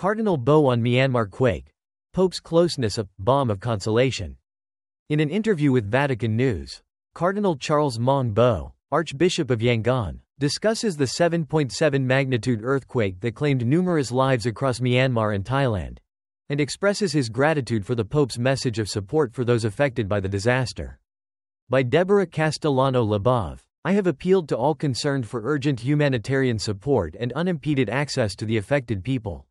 Cardinal Bo on Myanmar quake. Pope's closeness a balm of consolation. In an interview with Vatican News, Cardinal Charles Maung Bo, Archbishop of Yangon, discusses the 7.7 magnitude earthquake that claimed numerous lives across Myanmar and Thailand, and expresses his gratitude for the Pope's message of support for those affected by the disaster. By Deborah Castellano-Labov, I have appealed to all concerned for urgent humanitarian support and unimpeded access to the affected people.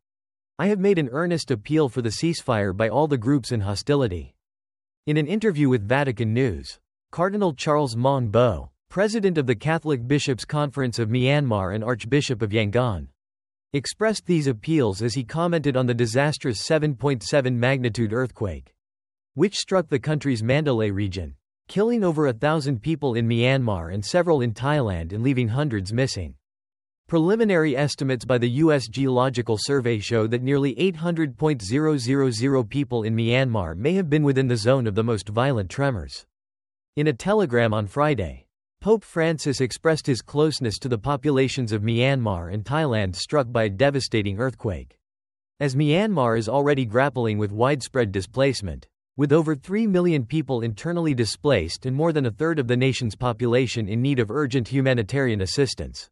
I have made an earnest appeal for the ceasefire by all the groups in hostility. In an interview with Vatican News, Cardinal Charles Maung Bo, President of the Catholic Bishops' Conference of Myanmar and Archbishop of Yangon, expressed these appeals as he commented on the disastrous 7.7 magnitude earthquake, which struck the country's Mandalay region, killing over 1,000 people in Myanmar and several in Thailand and leaving hundreds missing. Preliminary estimates by the U.S. Geological Survey show that nearly 800,000 people in Myanmar may have been within the zone of the most violent tremors. In a telegram on Friday, Pope Francis expressed his closeness to the populations of Myanmar and Thailand struck by a devastating earthquake. As Myanmar is already grappling with widespread displacement, with over 3 million people internally displaced and more than a third of the nation's population in need of urgent humanitarian assistance,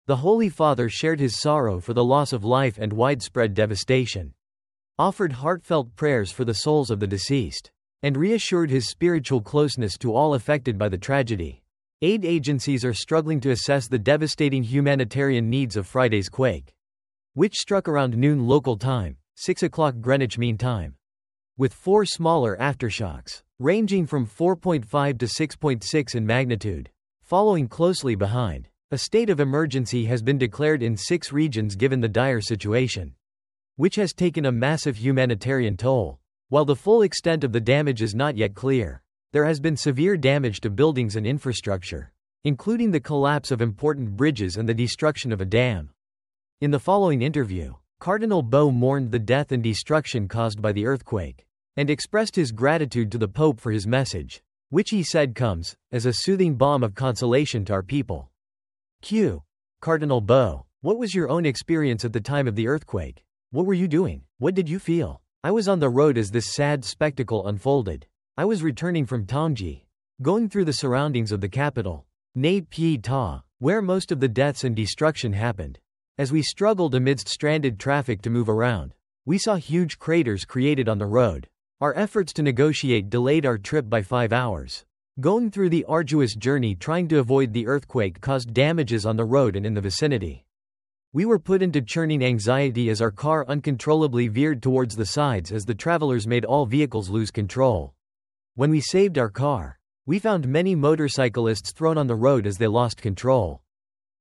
the Holy Father shared his sorrow for the loss of life and widespread devastation, offered heartfelt prayers for the souls of the deceased, and reassured his spiritual closeness to all affected by the tragedy. Aid agencies are struggling to assess the devastating humanitarian needs of Friday's quake, which struck around noon local time, 6 o'clock Greenwich Mean Time, with 4 smaller aftershocks, ranging from 4.5 to 6.6 in magnitude, following closely behind. A state of emergency has been declared in 6 regions given the dire situation, which has taken a massive humanitarian toll. While the full extent of the damage is not yet clear, there has been severe damage to buildings and infrastructure, including the collapse of important bridges and the destruction of a dam. In the following interview, Cardinal Bo mourned the death and destruction caused by the earthquake, and expressed his gratitude to the Pope for his message, which he said comes as a soothing balm of consolation to our people. Q. Cardinal Bo, what was your own experience at the time of the earthquake? What were you doing? What did you feel? I was on the road as this sad spectacle unfolded. I was returning from Tongji, going through the surroundings of the capital, Nay Pyi Ta, where most of the deaths and destruction happened. As we struggled amidst stranded traffic to move around, we saw huge craters created on the road. Our efforts to negotiate delayed our trip by 5 hours. Going through the arduous journey trying to avoid the earthquake caused damages on the road and in the vicinity. We were put into churning anxiety as our car uncontrollably veered towards the sides as the travelers made all vehicles lose control. When we saved our car, we found many motorcyclists thrown on the road as they lost control.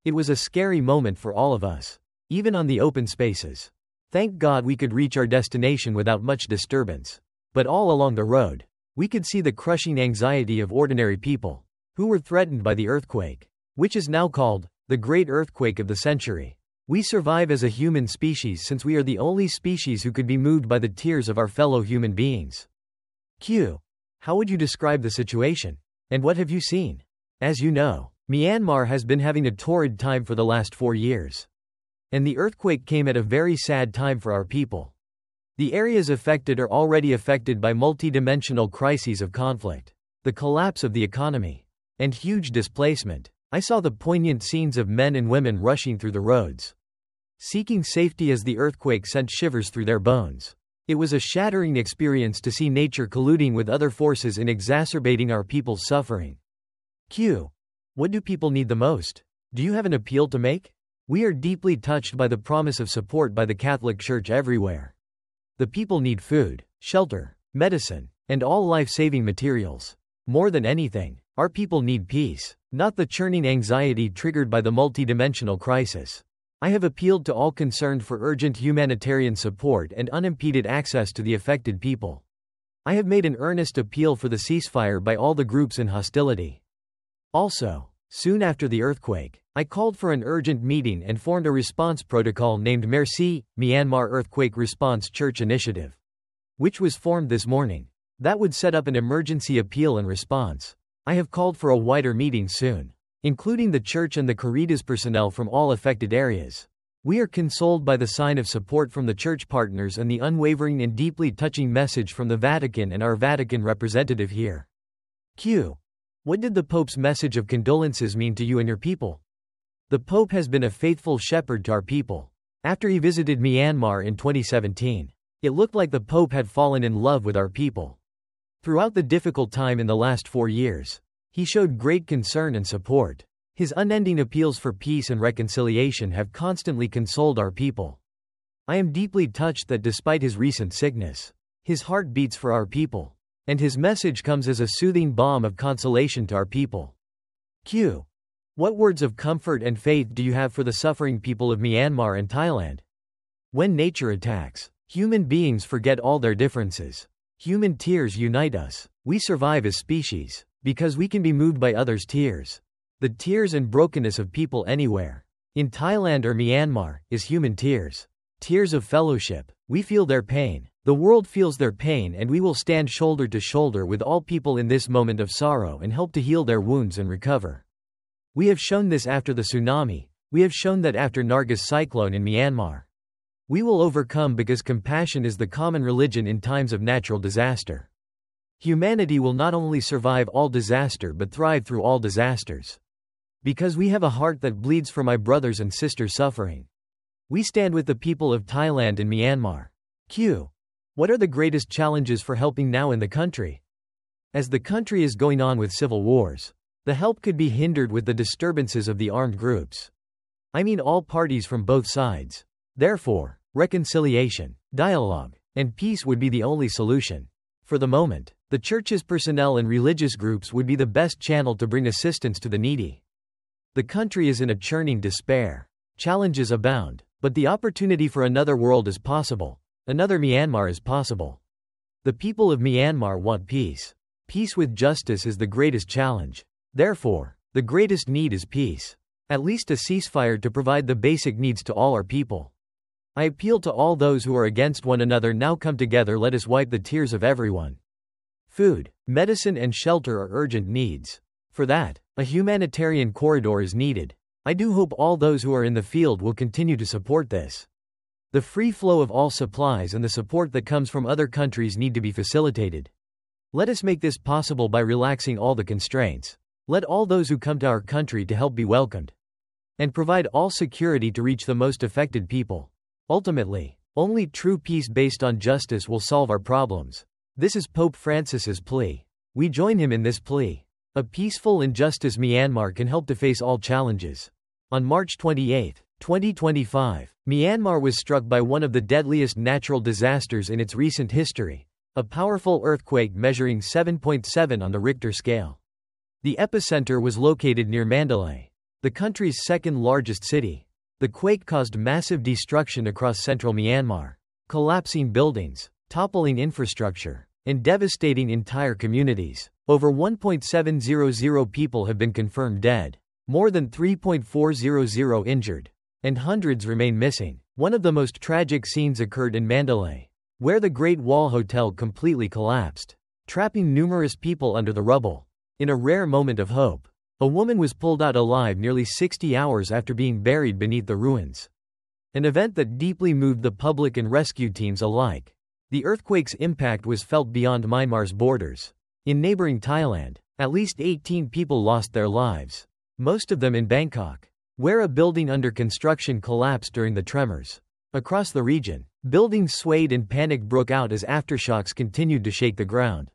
It was a scary moment for all of us, even on the open spaces. Thank God we could reach our destination without much disturbance. But all along the road, we could see the crushing anxiety of ordinary people, who were threatened by the earthquake, which is now called the Great Earthquake of the Century. We survive as a human species since we are the only species who could be moved by the tears of our fellow human beings. Q. How would you describe the situation? And what have you seen? As you know, Myanmar has been having a torrid time for the last 4 years. And the earthquake came at a very sad time for our people. The areas affected are already affected by multidimensional crises of conflict, the collapse of the economy, and huge displacement. I saw the poignant scenes of men and women rushing through the roads, seeking safety as the earthquake sent shivers through their bones. It was a shattering experience to see nature colluding with other forces in exacerbating our people's suffering. Q. What do people need the most? Do you have an appeal to make? We are deeply touched by the promise of support by the Catholic Church everywhere. The people need food, shelter, medicine, and all life-saving materials. More than anything, our people need peace, not the churning anxiety triggered by the multidimensional crisis. I have appealed to all concerned for urgent humanitarian support and unimpeded access to the affected people. I have made an earnest appeal for the ceasefire by all the groups in hostility. Also, soon after the earthquake, I called for an urgent meeting and formed a response protocol named Merci, Myanmar Earthquake Response Church Initiative, which was formed this morning. That would set up an emergency appeal and response. I have called for a wider meeting soon, including the church and the Caritas personnel from all affected areas. We are consoled by the sign of support from the church partners and the unwavering and deeply touching message from the Vatican and our Vatican representative here. Q. What did the Pope's message of condolences mean to you and your people? The Pope has been a faithful shepherd to our people. After he visited Myanmar in 2017, it looked like the Pope had fallen in love with our people. Throughout the difficult time in the last 4 years, he showed great concern and support. His unending appeals for peace and reconciliation have constantly consoled our people. I am deeply touched that despite his recent sickness, his heart beats for our people, and his message comes as a soothing balm of consolation to our people. Q. What words of comfort and faith do you have for the suffering people of Myanmar and Thailand? When nature attacks, human beings forget all their differences. Human tears unite us. We survive as species, because we can be moved by others' tears. The tears and brokenness of people anywhere, in Thailand or Myanmar, is human tears. Tears of fellowship. We feel their pain. The world feels their pain, and we will stand shoulder to shoulder with all people in this moment of sorrow and help to heal their wounds and recover. We have shown this after the tsunami. We have shown that after Nargis cyclone in Myanmar. We will overcome because compassion is the common religion in times of natural disaster. Humanity will not only survive all disaster but thrive through all disasters. Because we have a heart that bleeds for my brothers and sisters suffering. We stand with the people of Thailand and Myanmar. Q. What are the greatest challenges for helping now in the country? As the country is going on with civil wars, the help could be hindered with the disturbances of the armed groups. I mean all parties from both sides. Therefore, reconciliation, dialogue, and peace would be the only solution. For the moment, the church's personnel and religious groups would be the best channel to bring assistance to the needy. The country is in a churning despair. Challenges abound, but the opportunity for another world is possible. Another Myanmar is possible. The people of Myanmar want peace. Peace with justice is the greatest challenge. Therefore, the greatest need is peace. At least a ceasefire to provide the basic needs to all our people. I appeal to all those who are against one another, now come together, let us wipe the tears of everyone. Food, medicine and shelter are urgent needs. For that, a humanitarian corridor is needed. I do hope all those who are in the field will continue to support this. The free flow of all supplies and the support that comes from other countries need to be facilitated. Let us make this possible by relaxing all the constraints. Let all those who come to our country to help be welcomed. And provide all security to reach the most affected people. Ultimately, only true peace based on justice will solve our problems. This is Pope Francis's plea. We join him in this plea. A peaceful and justice Myanmar can help to face all challenges. On March 28, 2025, Myanmar was struck by one of the deadliest natural disasters in its recent history, a powerful earthquake measuring 7.7 on the Richter scale. The epicenter was located near Mandalay, the country's second largest city. The quake caused massive destruction across central Myanmar, collapsing buildings, toppling infrastructure, and devastating entire communities. Over 1.700 people have been confirmed dead, more than 3.400 injured, and hundreds remain missing. One of the most tragic scenes occurred in Mandalay, where the Great Wall Hotel completely collapsed, trapping numerous people under the rubble. In a rare moment of hope, a woman was pulled out alive nearly 60 hours after being buried beneath the ruins. An event that deeply moved the public and rescue teams alike. The earthquake's impact was felt beyond Myanmar's borders. In neighboring Thailand, at least 18 people lost their lives, most of them in Bangkok, where a building under construction collapsed during the tremors. Across the region, buildings swayed and panic broke out as aftershocks continued to shake the ground.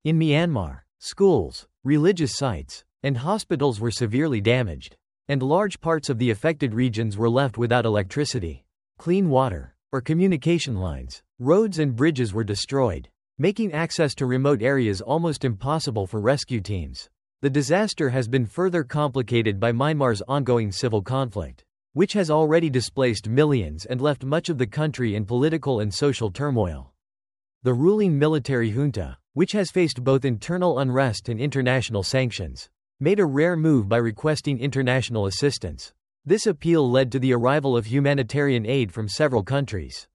In Myanmar, schools, religious sites, and hospitals were severely damaged, and large parts of the affected regions were left without electricity, clean water, or communication lines. Roads and bridges were destroyed, making access to remote areas almost impossible for rescue teams. The disaster has been further complicated by Myanmar's ongoing civil conflict, which has already displaced millions and left much of the country in political and social turmoil. The ruling military junta, which has faced both internal unrest and international sanctions, made a rare move by requesting international assistance. This appeal led to the arrival of humanitarian aid from several countries,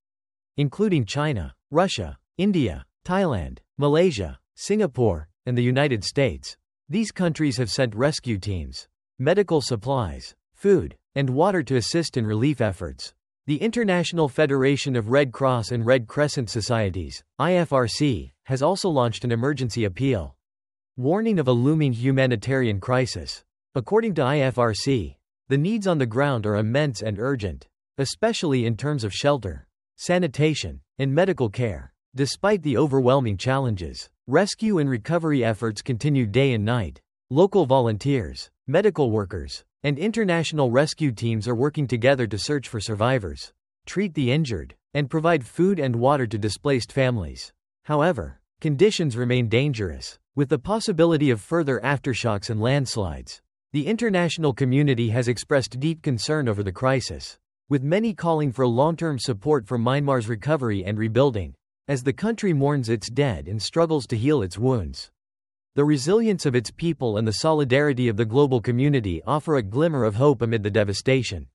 including China, Russia, India, Thailand, Malaysia, Singapore, and the United States. These countries have sent rescue teams, medical supplies, food, and water to assist in relief efforts. The International Federation of Red Cross and Red Crescent Societies, IFRC, has also launched an emergency appeal, warning of a looming humanitarian crisis. According to IFRC, the needs on the ground are immense and urgent, especially in terms of shelter, sanitation, and medical care. Despite the overwhelming challenges, rescue and recovery efforts continue day and night. Local volunteers, medical workers, and international rescue teams are working together to search for survivors, treat the injured, and provide food and water to displaced families. However, conditions remain dangerous, with the possibility of further aftershocks and landslides. The international community has expressed deep concern over the crisis, with many calling for long-term support for Myanmar's recovery and rebuilding, as the country mourns its dead and struggles to heal its wounds. The resilience of its people and the solidarity of the global community offer a glimmer of hope amid the devastation.